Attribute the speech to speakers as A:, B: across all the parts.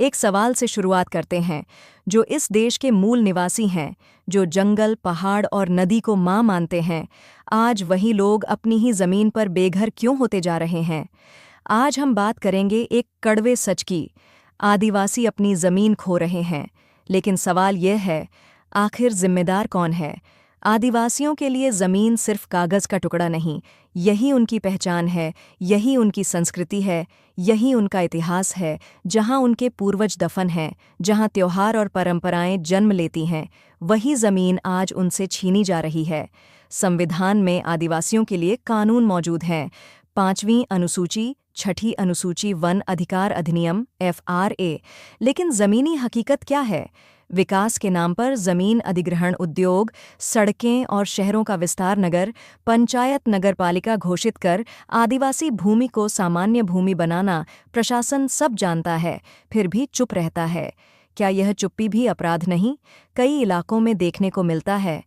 A: एक सवाल से शुरुआत करते हैं। जो इस देश के मूल निवासी हैं, जो जंगल, पहाड़ और नदी को माँ मानते हैं, आज वही लोग अपनी ही ज़मीन पर बेघर क्यों होते जा रहे हैं? आज हम बात करेंगे एक कड़वे सच की। आदिवासी अपनी ज़मीन खो रहे हैं, लेकिन सवाल यह है, आखिर जिम्मेदार कौन है? आदिवासियों के लिए ज़मीन सिर्फ कागज़ का टुकड़ा नहीं, यही उनकी पहचान है, यही उनकी संस्कृति है, यही उनका इतिहास है, जहाँ उनके पूर्वज दफन हैं, जहाँ त्योहार और परंपराएं जन्म लेती हैं, वही ज़मीन आज उनसे छीनी जा रही है। संविधान में आदिवासियों के लिए कानून मौजूद हैं। 5वीं अनुसूची, 6ठी अनुसूची वन अधिकार अधिनियम FRA। लेकिन ज़मीनी हकीकत क्या है? विकास के नाम पर ज़मीन अधिग्रहण उद्योग, सड़कें और शहरों का विस्तार, नगर पंचायत नगरपालिका घोषित कर आदिवासी भूमि को सामान्य भूमि बनाना प्रशासन सब जानता है, फिर भी चुप रहता है। क्या यह चुप्पी भी अपराध नहीं? कई इलाकों में देखने को मिलता है।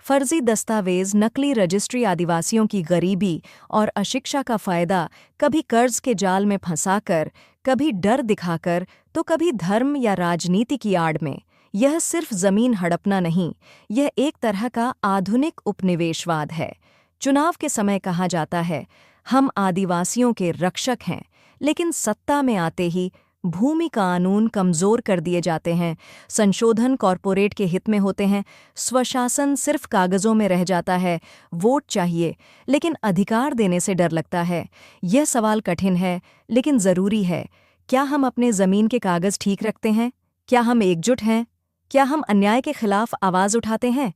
A: फर्जी दस्तावेज, नकली रजिस्ट्री आदिवासियों की गरीबी और अशिक्षा का फ़ायदा कभी कर्ज के जाल में फंसाकर, कभी डर दिखाकर, तो कभी धर्म या राजनीति की आड़ में। यह सिर्फ ज़मीन हड़पना नहीं, यह एक तरह का आधुनिक उपनिवेशवाद है। चुनाव के समय कहा जाता है, हम आदिवासियों के रक्षक हैं, लेकिन सत्ता में आते ही भूमि कानून कमज़ोर कर दिए जाते हैं, संशोधन कॉरपोरेट के हित में होते हैं, स्वशासन सिर्फ कागज़ों में रह जाता है। वोट चाहिए, लेकिन अधिकार देने से डर लगता है। यह सवाल कठिन है, लेकिन ज़रूरी है। क्या हम अपने ज़मीन के कागज़ ठीक रखते हैं? क्या हम एकजुट हैं? क्या हम अन्याय के खिलाफ आवाज़ उठाते हैं?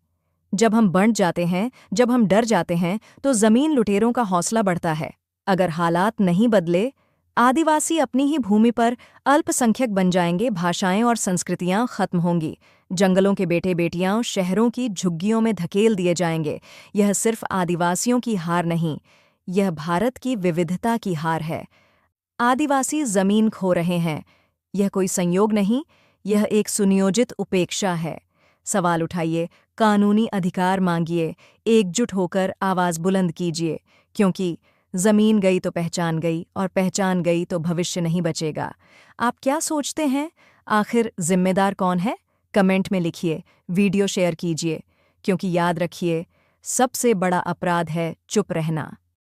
A: जब हम बंट जाते हैं, जब हम डर जाते हैं, तो ज़मीन लुटेरों का हौसला बढ़ता है। अगर हालात नहीं बदले, आदिवासी अपनी ही भूमि पर अल्पसंख्यक बन जाएंगे, भाषाएं और संस्कृतियां खत्म होंगी, जंगलों के बेटे बेटियां शहरों की झुग्गियों में धकेल दिए जाएंगे। यह सिर्फ आदिवासियों की हार नहीं, यह भारत की विविधता की हार है। आदिवासी ज़मीन खो रहे हैं, यह कोई संयोग नहीं, यह एक सुनियोजित उपेक्षा है। सवाल उठाइए, कानूनी अधिकार मांगिए, एकजुट होकर आवाज़ बुलंद कीजिए, क्योंकि ज़मीन गई तो पहचान गई, और पहचान गई तो भविष्य नहीं बचेगा। आप क्या सोचते हैं? आखिर जिम्मेदार कौन है? कमेंट में लिखिए, वीडियो शेयर कीजिए, क्योंकि याद रखिए, सबसे बड़ा अपराध है चुप रहना।